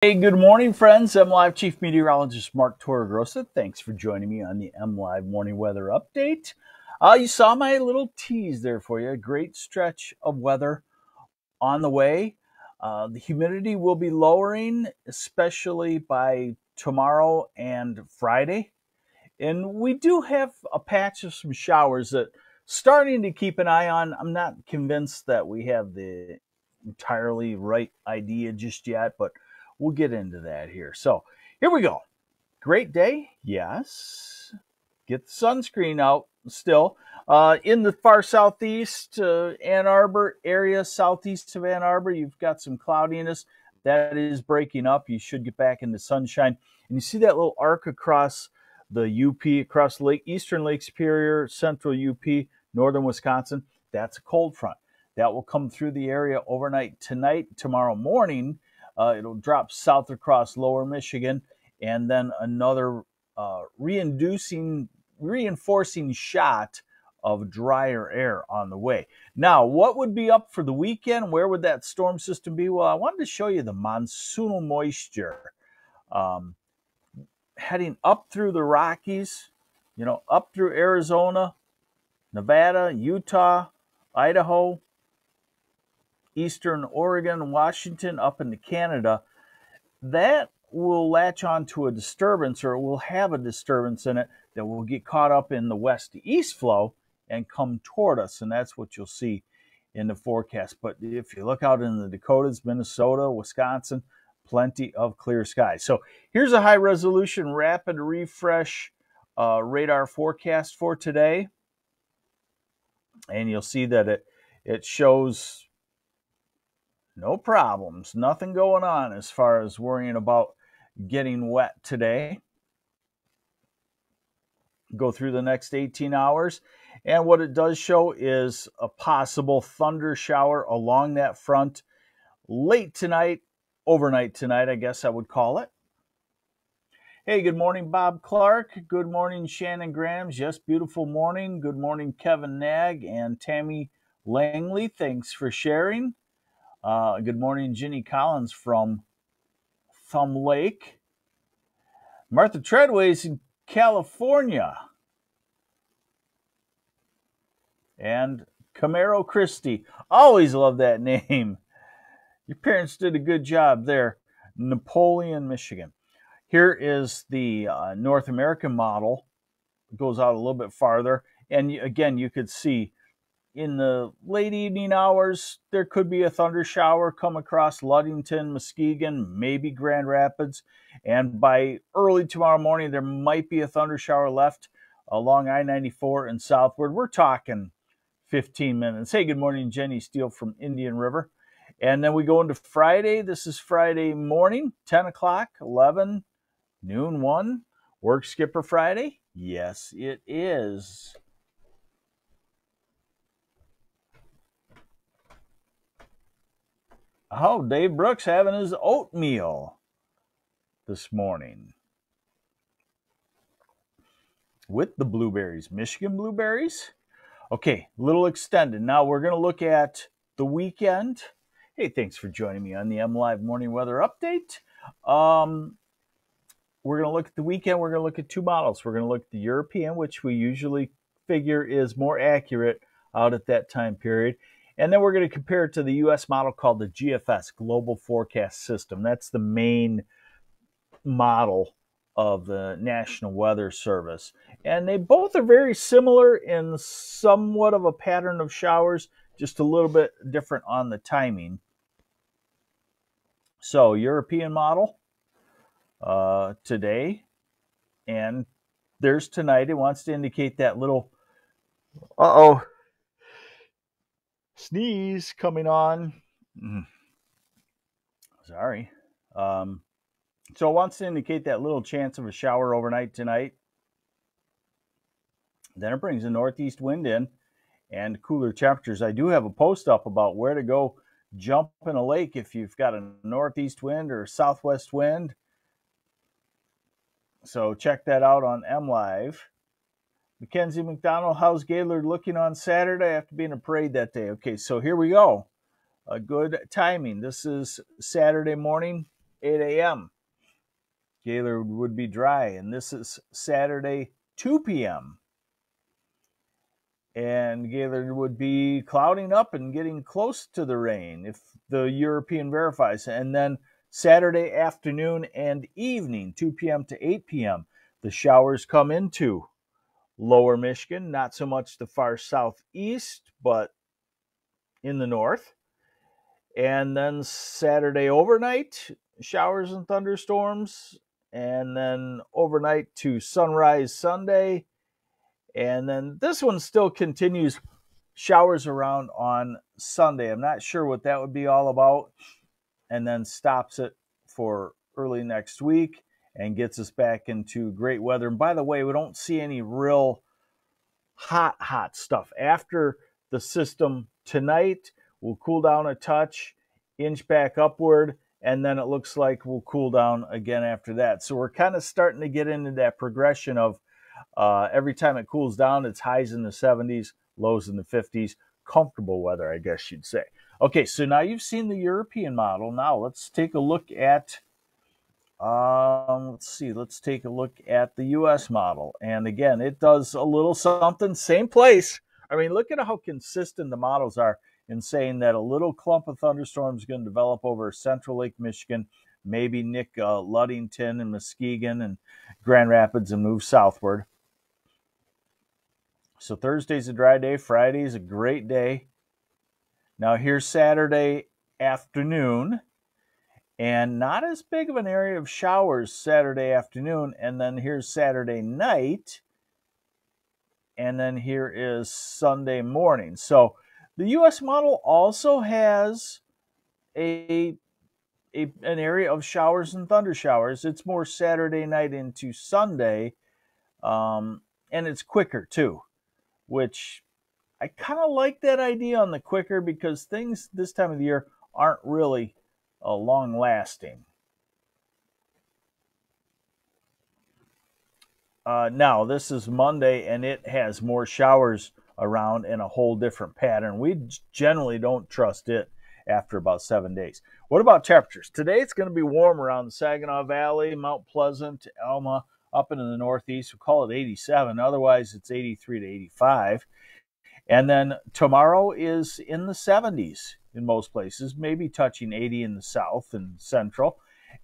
Hey, good morning, friends. MLive Chief Meteorologist Mark Torregrossa. Thanks for joining me on the MLive Morning Weather Update. You saw my little tease there for you. A great stretch of weather on the way. The humidity will be lowering, especially by tomorrow and Friday. And we do have a patch of some showers that starting to keep an eye on. I'm not convinced that we have the entirely right idea just yet, but we'll get into that here. So here we go. Great day. Yes. Get the sunscreen out still. In the far southeast, Ann Arbor area, southeast of Ann Arbor, you've got some cloudiness. That is breaking up. You should get back into sunshine. And you see that little arc across the UP, across eastern Lake Superior, central UP, northern Wisconsin. That's a cold front. That will come through the area overnight tonight, tomorrow morning. It'll drop south across lower Michigan, and then another reinforcing shot of drier air on the way. Now, what would be up for the weekend? Where would that storm system be? Well, I wanted to show you the monsoonal moisture heading up through the Rockies, up through Arizona, Nevada, Utah, Idaho, eastern Oregon, Washington, up into Canada. That will latch onto a disturbance, or it will have a disturbance in it that will get caught up in the west to east flow and come toward us. And that's what you'll see in the forecast. But if you look out in the Dakotas, Minnesota, Wisconsin, plenty of clear skies. So here's a high resolution rapid refresh radar forecast for today. And you'll see that it shows no problems, nothing going on as far as worrying about getting wet today. Go through the next 18 hours. And what it does show is a possible thunder shower along that front late tonight, overnight tonight, I guess I would call it. Hey, good morning, Bob Clark. Good morning, Shannon Grams. Yes, beautiful morning. Good morning, Kevin Nag and Tammy Langley. Thanks for sharing. Good morning, Ginny Collins from Thumb Lake. Martha Treadway's in California. And Camaro Christie. Always love that name. Your parents did a good job there. Napoleon, Michigan. Here is the North American model. It goes out a little bit farther. And again, you could see in the late evening hours, there could be a thunder shower come across Ludington, Muskegon, maybe Grand Rapids. And by early tomorrow morning, there might be a thunder shower left along I-94 and southward. We're talking 15 minutes. Hey, good morning, Jenny Steele from Indian River. And then we go into Friday. This is Friday morning, 10 o'clock, 11, noon, 1. Work Skipper Friday? Yes, it is. Oh, Dave Brooks having his oatmeal this morning with the blueberries, Michigan blueberries. Okay, a little extended. Now we're going to look at the weekend. Hey, thanks for joining me on the MLive Morning Weather Update. We're going to look at the weekend. We're going to look at two models. We're going to look at the European, which we usually figure is more accurate out at that time period. And then we're going to compare it to the U.S. model called the GFS, Global Forecast System. That's the main model of the National Weather Service. And they both are very similar in somewhat of a pattern of showers, just a little bit different on the timing. So European model today, and there's tonight. It wants to indicate that little sneeze coming on. Sorry. So it wants to indicate that little chance of a shower overnight tonight. Then it brings a northeast wind in and cooler temperatures. I do have a post up about where to go jump in a lake if you've got a northeast wind or a southwest wind. So check that out on MLive. Mackenzie McDonald, how's Gaylord looking on Saturday? I have to be in a parade that day. Okay, so here we go. A good timing. This is Saturday morning. 8 a.m. Gaylord would be dry, and this is Saturday, 2 p.m. And Gaylord would be clouding up and getting close to the rain if the European verifies. And then Saturday afternoon and evening, 2 p.m. to 8 p.m., the showers come into lower Michigan, not so much the far southeast, but in the north. And then Saturday overnight, showers and thunderstorms. And then overnight to sunrise Sunday. And then this one still continues, showers around on Sunday. I'm not sure what that would be all about. And then stops it for early next week and gets us back into great weather. And by the way, we don't see any real hot stuff. After the system tonight, we'll cool down a touch, inch back upward, and then it looks like we'll cool down again after that. So we're kind of starting to get into that progression of every time it cools down, it's highs in the 70s, lows in the 50s. Comfortable weather, I guess you'd say. Okay, so now you've seen the European model. Now let's take a look at let's take a look at the U.S. model. And again, it does a little something, same place. I mean, look at how consistent the models are in saying that a little clump of thunderstorms is going to develop over central Lake Michigan, maybe nick Ludington and Muskegon and Grand Rapids and move southward. So Thursday's a dry day. Friday's a great day. Now here's Saturday afternoon. And not as big of an area of showers Saturday afternoon. And then here's Saturday night. And then here is Sunday morning. So the U.S. model also has an area of showers and thunder showers. It's more Saturday night into Sunday. And it's quicker too, which I kind of like that idea on the quicker because things this time of the year aren't really long lasting. Now, this is Monday, and it has more showers around and a whole different pattern. We generally don't trust it after about 7 days. What about temperatures? Today, it's going to be warm around the Saginaw Valley, Mount Pleasant, Alma, up into the northeast. We'll call it 87. Otherwise, it's 83 to 85. And then tomorrow is in the 70s in most places, maybe touching 80 in the south and central.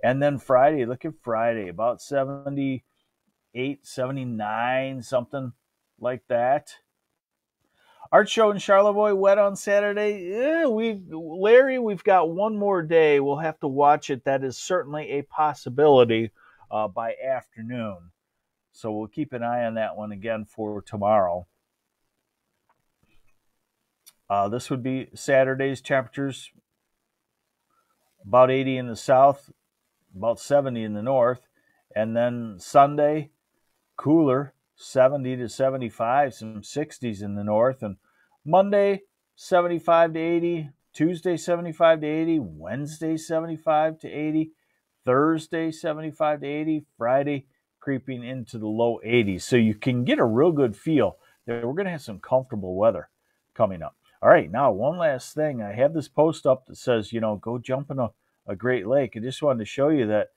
And then Friday, look at Friday, about 78, 79, something like that. Art show in Charlevoix, wet on Saturday. Larry, we've got one more day. We'll have to watch it. That is certainly a possibility by afternoon. So we'll keep an eye on that one again for tomorrow. This would be Saturday's temperatures, about 80 in the south, about 70 in the north. And then Sunday, cooler, 70 to 75, some 60s in the north. And Monday, 75 to 80. Tuesday, 75 to 80. Wednesday, 75 to 80. Thursday, 75 to 80. Friday, creeping into the low 80s. So you can get a real good feel that we're going to have some comfortable weather coming up. All right, now one last thing. I have this post up that says, go jump in a Great Lake. I just wanted to show you that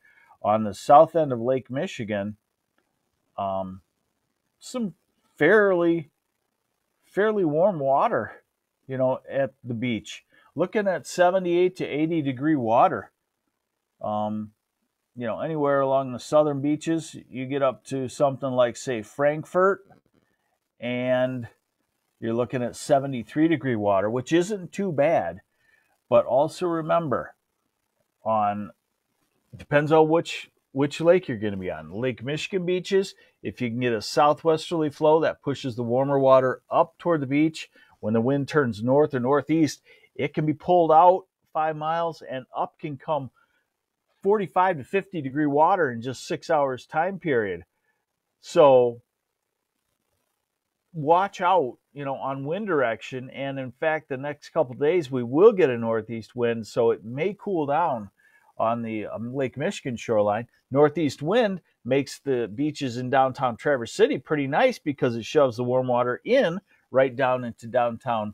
on the south end of Lake Michigan, some fairly warm water, at the beach. Looking at 78 to 80 degree water. Anywhere along the southern beaches, you get up to something like, say, Frankfurt, and you're looking at 73 degree water, which isn't too bad. But also remember, depends on which lake you're going to be on. Lake Michigan beaches, if you can get a southwesterly flow that pushes the warmer water up toward the beach, when the wind turns north or northeast, it can be pulled out 5 miles and up can come 45 to 50 degree water in just 6 hours time period. So watch out, on wind direction. And in fact, the next couple of days, we will get a northeast wind. So it may cool down on the Lake Michigan shoreline. Northeast wind makes the beaches in downtown Traverse City pretty nice because it shoves the warm water in right down into downtown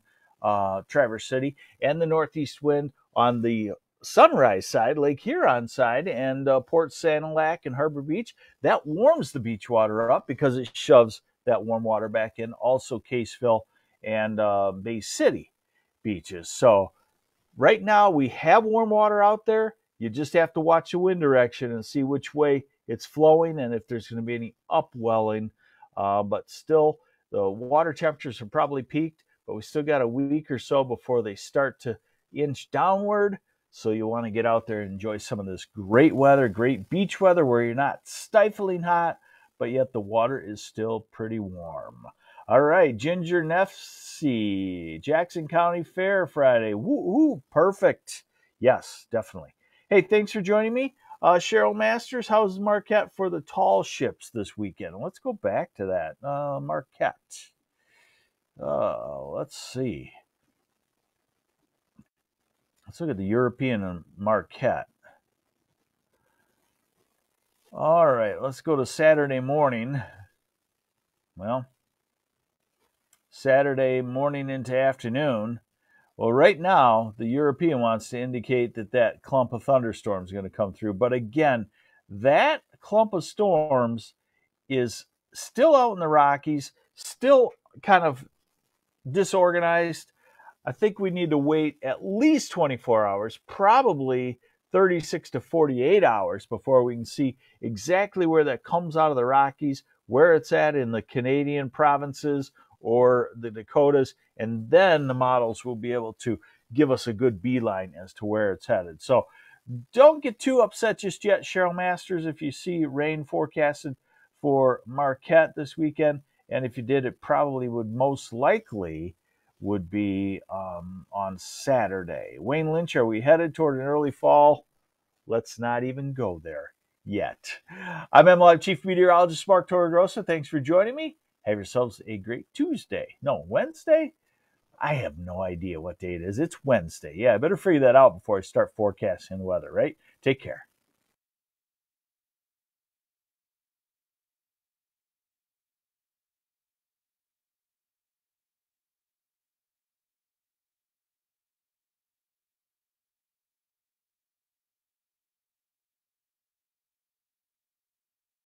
Traverse City. And the northeast wind on the Sunrise side, Lake Huron side, and Port Sanilac and Harbor Beach, that warms the beach water up because it shoves that warm water back in. Also, Caseville and Bay City beaches. So right now we have warm water out there. You just have to watch the wind direction and see which way it's flowing and if there's going to be any upwelling. But still, the water temperatures are probably peaked, but we still got a week or so before they start to inch downward. So you want to get out there and enjoy some of this great weather, great beach weather where you're not stifling hot, but yet the water is still pretty warm. All right, Ginger Nefsey, Jackson County Fair Friday. Woo, perfect. Yes, definitely. Hey, thanks for joining me. Cheryl Masters, how's Marquette for the tall ships this weekend? Let's go back to that. Marquette. Let's see. Let's look at the European and Marquette. All right, let's go to Saturday morning. Well, Saturday morning into afternoon. Well, right now, the European wants to indicate that that clump of thunderstorms is going to come through. But again, that clump of storms is still out in the Rockies, still kind of disorganized. I think we need to wait at least 24 hours, probably 36 to 48 hours before we can see exactly where that comes out of the Rockies, where it's at in the Canadian provinces or the Dakotas, and then the models will be able to give us a good beeline as to where it's headed. So don't get too upset just yet, Cheryl Masters, if you see rain forecasted for Marquette this weekend. And if you did, it probably would most likely would be on Saturday. Wayne Lynch, are we headed toward an early fall? Let's not even go there yet. I'm MLive Chief Meteorologist Mark Torregrossa. Thanks for joining me. Have yourselves a great Tuesday. No, Wednesday? I have no idea what day it is. It's Wednesday. Yeah, I better figure that out before I start forecasting the weather, right? Take care.